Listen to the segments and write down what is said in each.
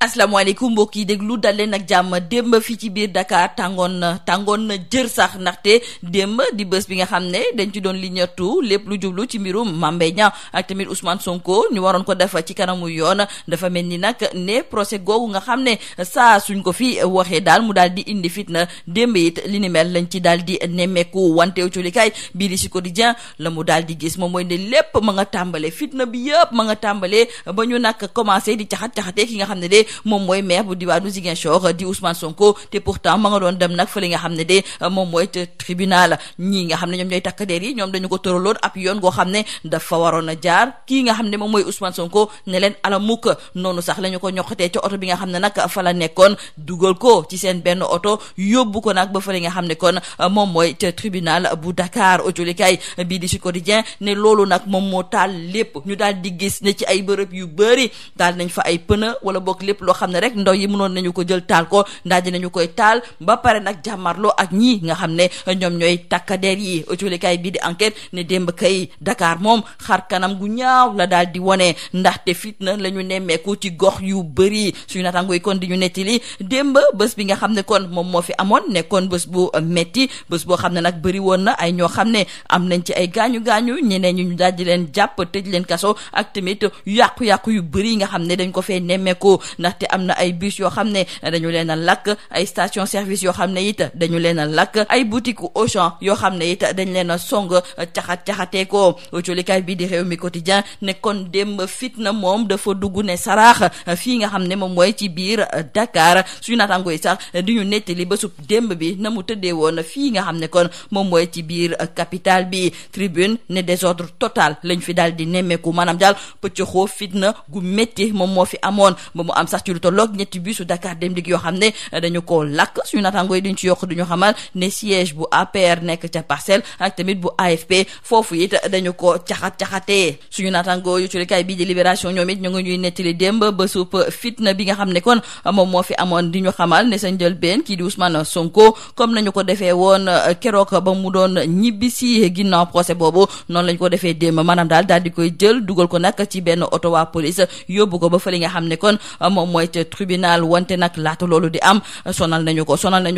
asalaamaaleykum mbokk yi déglu dal leen ak jàmm. démb fii ci biir Dakar tàngoon na jër sax ndaxte démb di bés bi nga xam ne dañ ci doon liñatu lépp lu jublu ci mbirum Mame Mbaye Niang ak tamit Ousmane Sonko ñu waroon ko def ci kanamu yoon. dafa mel ni nag ne procès googu nga xam ne saa suñ ko fi waxee daal mu daal di indi fitna démb it li ni mel lañ ci daal di nemmeeku. wanteew colikaay bii di si quotidien la mu daal di gis moom mooy ne lépp ma nga tàmbalee fitna bi yëpp ma nga tàmbalee ba ñu nag commencé di caxat-caxatee ki nga xam ne de moom mooy maire bu diwaanu Ziguinchor di Ousmane Sonko te pourtant ma nga doon dem nag fële nga xam ne de moom mooy tribunal. ñii nga xam ne ñoom ñooy takk der yi ñoom dañu ko tëraloon ab yoon goo xam ne dafa waroon a jaar kii nga xam ne moom mooy Ousmane Sonko ne leen ala mukk noonu sax la ñu ko ñoqatee ca oto bi nga xam ne nag fa la nekkoon dugal ko ci seen benn oto yóbbu ko nag ba fële nga xam ne kon moom mooy ca tribunal bu Dakar. Autolikaay bii di Sud Quotidien ne loolu nag moom moo taal lépp ñu daal di gis ne ci ay bërëb yu bëri daal nañ fa ay pneu wala boog lépp loo xam ne rek ndaw yi mënoon nañu ko jël taal ko daal dinañu koy taal ba pare nag jàmmarloo ak ñii nga xam ne ñoom ñooy takkadeer yi. Autolikaay bii di enquête ne démb kay Dakar moom xar kanam gu ñaaw la daal di wone ndaxte fitna la ñu nemmeeku ci gox yu bëri. suñu naataango yi kon di ñu nettali démb bés bi nga xam ne kon moom moo fi amoon nekkoon bés bu metti bés boo xam ne nag bëri woon na ay ñoo xam ne am nañ ci ay gaañu-gaañu ñeneen ñu daal di leen jàpp tëj leen kaso ak tamit yàqu-yàqu yu bëri nga xam ne dañ ko fee nemmeeku ndaxte am na ay bus yoo xam ne dañu leen a lakk ay station service yoo xam ne it dañu leen a lakk ay boutique Auchan yoo xam ne it dañ leen a song caxatee ko. Colikaay bi di réew mi quotidien ne kon démb fitna moom dafa dugg ne saraax fii nga xam ne moom mooy ci biir Dakar. suñu naataango yi sax di ñu nettali bésub démb bi na mu tëddee woon fii nga xam ne kon moom mooy ci biir capitale bi. Tribune ne désordre total lañ fi daal di nemmeeku maanaam daal pëccëxoo fitna gu métti moom moo fi amoon ba mu am sax ci lu tolloog ñetti bisu Dakar Dem Dikk yoo xam ne dañu koo lakk. suñu naataango yi duñ ci yokk duñu xamal ne siège bu APR nekk ca Parcelles ak tamit bu AFP foofu it dañu ko caxatee. suñu naataango yu ci kay bii di Libération ñoom it ñu ngi ñuy nettali démb ba supp fitna bi nga xam ne kon moom moo fi amoon di ñu xamal ne sa njëlbeen kii di Ousmane Sonko comme nañu ko defee woon keroog ba mu doon ñibbisi ginnaaw procès boobu noonu lañ ko defee démb maanaam daal di koy jël dugal ko nag ci benn oto waa police yóbbu ko ba fële nga xam ne kon moom mooy ca tribunal. wante nag laata loolu di am sonal nañu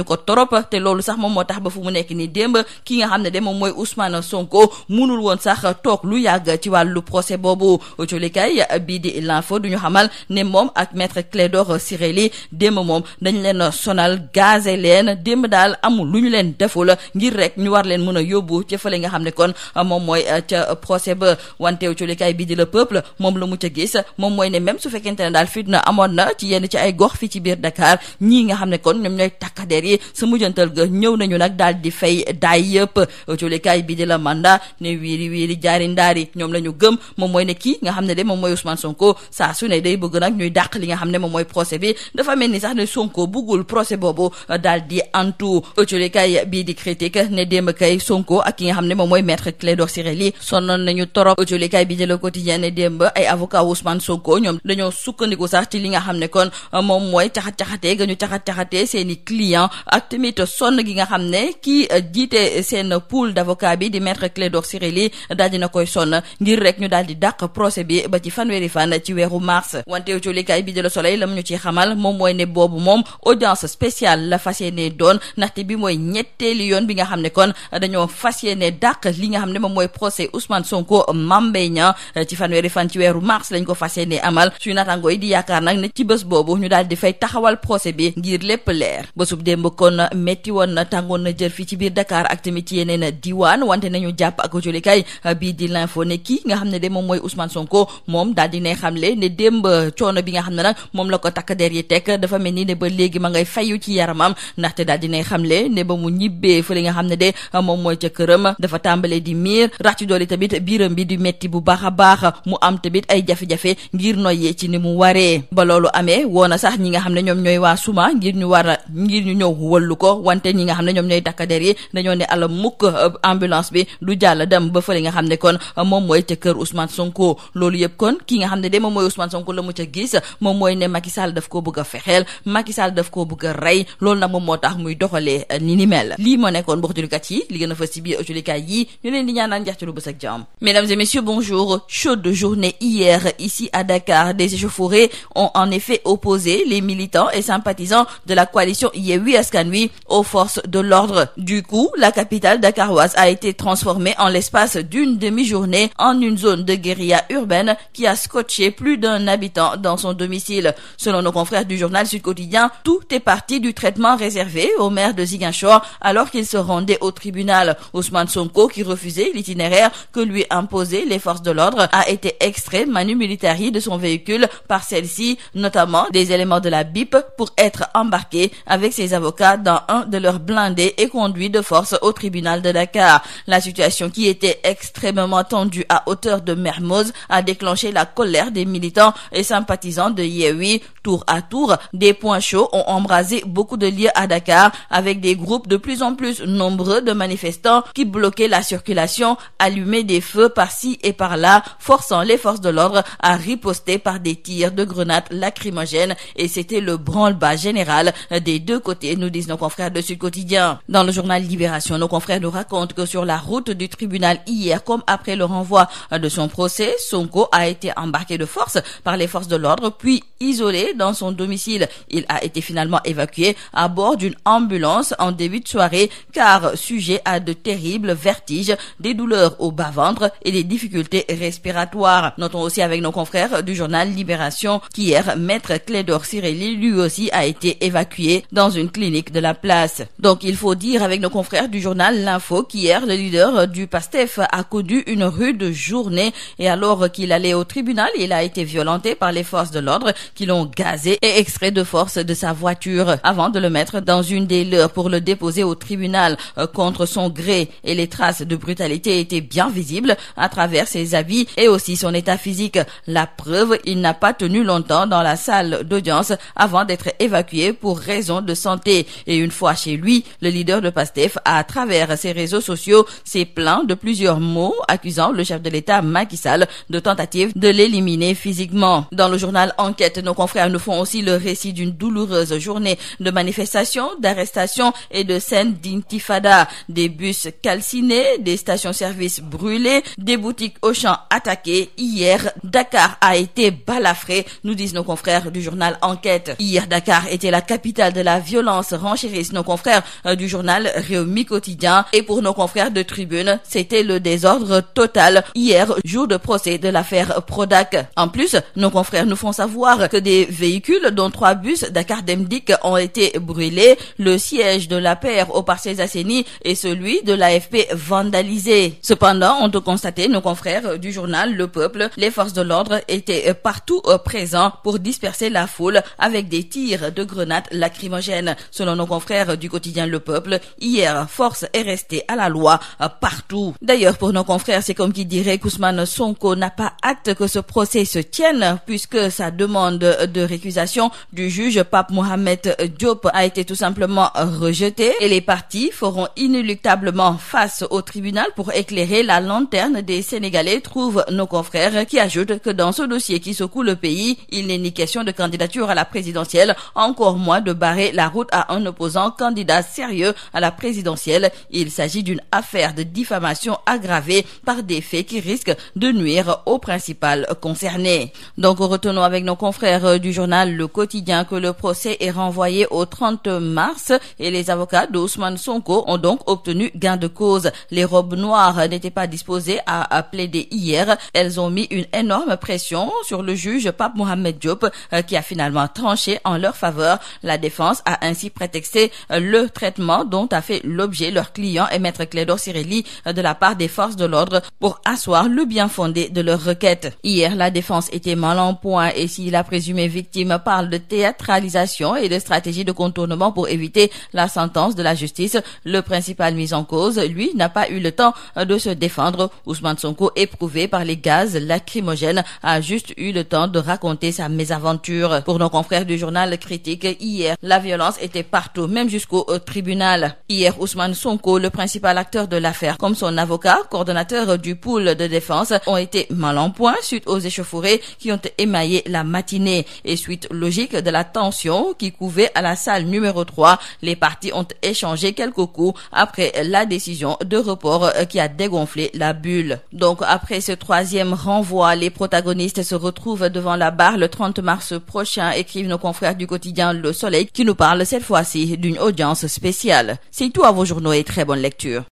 ko torop te loolu sax moom moo tax ba fu mu nekk nii démb ki nga xam ne de moom mooy Ousmane Sonko munul woon sax toog lu yàgg ci wàllu procès boobu. Colikaay bii di l'info du ñu xamal ne moom ak maître Clédor Ciré Ly démb moom dañ leen sonal gazé leen démb daal amul lu ñu leen deful ngir rek ñu war leen mën a yóbbu ca fële nga xam ne kon moom mooy ca procès ba. wanteew colikaay bii di Le Peuple moom la mu ca gis moom mooy ne même su fekkente ne daal fitna amoon na ci yenn ci ay gox fii ci biir Dakar ñii nga xam ne kon ñoom ñooy takkadeer yi sa mujjantal ga ñëw nañu nag daal di fay daay yëpp. colikaay bii di La Mandat ne wiiri jaari ndaari ñoom la ñu gëm moom mooy ne kii nga xam ne de moom mooy Ousmane Sonko saa su ne day bëgg nag ñuy dàq li nga xam ne moom mooy procès bi. dafa mel ni sax ne Sonko buggul procès boobu daal di antu. colikaay bii di Critique ne démb kay Sonko ak ki nga xam ne moom mooy maître Clédor Ciré Ly sonnoon nañu torop. Colikaay bi di Le Quotidien ne démb ay avocat Ousmane Sonko ñoom dañoo sukkandiku sax ci li nga xam ne kon moom mooy caxat-caxatee ga ñu caxat-caxatee seen i client ak tamit sonn gi nga xam ne kii jiite seen pool d'avocat bi di maître Clédor Ciré Ly daal dina koy sonn ngir rek ñu daal di dàq procès bi ba ci fanweeri fan ci weeru mars. wante colikaay bi di Le Soleil la mu ñu ci xamal moom mooy ne boobu moom audience spéciale la fas yéene doon ndaxte bi mooy ñetteeli yoon bi nga xam ne kon dañoo fas yéene dàq li nga xam ne moom mooy procès Ousmane Sonko Mame Mbaye Niang ci fanweeri fan ci weeru mars lañ ko fas yéene amal. suñu naataango yi di yaakaar nag ne ci bés boobu ñu daal di fay taxawal procès bi ngir lépp leer. bésub démb kon métti woon na tàngoon na jër fii ci biir Dakar ak tamit ci yeneen diwaan wante nañu jàpp ak jolikaay bii di l'info ne kii nga xam ne de moom mooy Ousmane Sonko moom daal di ne xamle ne démb coono bi nga xam ne nag moom la ko takk der yi teg dafa mel ni ne ba léegi ma ngay fayu ci yaramam ndaxte daal di ne xamle ne ba mu ñibbee fële nga xam ne de moom mooy ca këram dafa tàmbalee di miir rax ci dooli tamit biiram bi di metti bu baax a baax mu am tamit ay jafe-jafe ngir noyyee ci ni mu waree. ba loolu amee woona sax ñi nga xam ne ñoom ñooy waa suma ngir ñu ñëw wëllu ko wante ñi nga xam ne ñoom ñooy takk der yi dañoo ne ala mukk ambulance bi du jàll dem ba fële nga xam ne kon moom mooy ca kër Ousmane Sonko. loolu yëpp kon ki nga xam ne de moom mooy Ousmane Sonko la mu ca gis moom mooy ne Macky Sall daf koo bëgg a fexeel Macky Sall daf koo bëgg a rey loolu nag moom moo tax muy doxalee ni mel. lii moo nekkoon mbokk jullikat yi li gën a fës ci biir jullikat yi ñu leen di ñaanal njax ci lu bës ak jàmm. Mesdames et messieurs, bonjour. Chaude journée hier ici à Dakar. Des échauffourées ont en effet opposé les militants et sympathisants de la coalition Yewwi Askan Wi aux forces de l'ordre. Du coup, la capitale dakaroise a été transformée en l'espace d'une demi-journée en une zone de guérilla urbaine qui a scotché plus d'un habitant dans son domicile. Selon nos confrères du journal Sud Quotidien, tout est parti du traitement réservé au maire de Ziguinchor alors qu'il se rendait au tribunal. Ousmane Sonko, qui refusait l'itinéraire que lui imposaient les forces de l'ordre, a été extrait manu militari de son véhicule par celle-ci, notamment des éléments de la BIP, pour être embarqué avec ses avocats dans un de leurs blindés et conduit de force au tribunal de Dakar. La situation, qui était extrêmement tendue à hauteur de Mermoz, a déclenché la colère des militants et sympathisants de Yewwi. Tour à tour, des points chauds ont embrasé beaucoup de lieux à Dakar, avec des groupes de plus en plus nombreux de manifestants qui bloquaient la circulation, allumaient des feux par-ci et par-là, forçant les forces de l'ordre à riposter par des tirs de grenades lacrymogènes, et c'était le branle-bas général des deux côtés, nous disent nos confrères de Sud Quotidien. Dans le journal Libération, nos confrères nous racontent que sur la route du tribunal hier, comme après le renvoi de son procès, Sonko a été embarqué de force par les forces de l'ordre, puis isolé dans son domicile. Il a été finalement évacué à bord d'une ambulance en début de soirée, car sujet à de terribles vertiges, des douleurs au bas-ventre et des difficultés respiratoires. Notons aussi avec nos confrères du journal Libération qu'hier, maître Clédor Ciré Ly, lui aussi, a été évacué dans une clinique de la place. Donc il faut dire avec nos confrères du journal L'Info qu'hier, le leader du PASTEF a connu une rude journée, et alors qu'il allait au tribunal, il a été violenté par les forces de l'ordre qui l'ont gazé et extrait de force de sa voiture avant de le mettre dans une des leurs pour le déposer au tribunal contre son gré, et les traces de brutalité étaient bien visibles à travers ses habits et aussi son état physique. La preuve, il n'a pas tenu longtemps dans la salle d'audience avant d'être évacué pour raison de santé. Et une fois chez lui, le leader de PASTEF, à travers ses réseaux sociaux, s'est plaint de plusieurs mots, accusant le chef de l'État Macky Sall de tentative de l'éliminer physiquement. Dans le journal Enquête, nos confrères nous font aussi le récit d'une douloureuse journée de manifestations, d'arrestations et de scènes d'intifada. Des bus calcinés, des stations-service brûlées, des boutiques Auchan attaquées. Hier, Dakar a été balafré, nous disent nos confrères du journal Enquête. Hier, Dakar était la capitale de la violence, renchérissent nos confrères du journal Rewmi Quotidien. Et pour nos confrères de Tribune, c'était le désordre total hier, jour de procès de l'affaire Prodac. En plus, nos confrères nous font savoir que des véhicules, dont 3 bus Dakar Dem Dikk, ont été brûlés, le siège de l'APR au Parcelles Assainies et celui de l'AFP vandalisé. Cependant, on peut constater, nos confrères du journal Le Peuple, les forces de l'ordre étaient partout présents pour disperser la foule avec des tirs de grenades lacrymogènes. Selon nos confrères du quotidien Le Peuple, hier, force est restée à la loi partout. D'ailleurs, pour nos confrères, c'est comme qui dirait qu'Ousmane Sonko n'a pas hâte que ce procès se tienne, puisque sa demande de récusation du juge Pape Mohamed Diop a été tout simplement rejetée, et les parties feront inéluctablement face au tribunal pour éclairer la lanterne des Sénégalais, trouvent nos confrères, qui ajoutent que dans ce dossier qui secoue le pays, il n'est ni question de candidature à la présidentielle, encore moins de barrer la route à un opposant candidat sérieux à la présidentielle. Il s'agit d'une affaire de diffamation aggravée par des faits qui risquent de nuire au principal concerné. Donc retenons avec nos confrères du journal Le Quotidien que le procès est renvoyé au 30 mars et les avocats d'Ousmane Sonko ont donc obtenu gain de cause. Les robes noires n'étaient pas disposées à plaider hier. Elles ont mis une énorme pression sur le juge Pape Mohamed Diop qui a finalement tranché en leur faveur. La défense a ainsi prétexté le traitement dont a fait l'objet leur client et maître Clédor Ciré Ly de la part des forces de l'ordre pour asseoir le bien fondé de leur requête. Hier, la défense était mal en point, et si la présumée victime parle de théâtralisation et de stratégie de contournement pour éviter la sentence de la justice, le principal mis en cause, lui, n'a pas eu le temps de se défendre. Ousmane Sonko, éprouvé par les gaz lacrymogènes, a juste eu le temps de raconter sa mésaventure. Pour nos confrères du journal Critique, hier, la violence était partout, même jusqu'au tribunal. Hier, Ousmane Sonko, le principal acteur de l'affaire, comme son avocat, coordonnateur du pool de défense, ont été mal en point suite aux échauffourées qui ont émaillé la matinée. Et suite logique de la tension qui couvait à la salle numéro 3, les parties ont échangé quelques coups après la décision de report qui a dégonflé la bulle. Donc après ce troisième renvoi, les protagonistes se retrouvent devant la barre le 30 mars prochain, écrivent nos confrères du quotidien Le Soleil, qui nous parlent cette fois-ci d'une audience spéciale. C'est tout à vos journaux et très bonne lecture.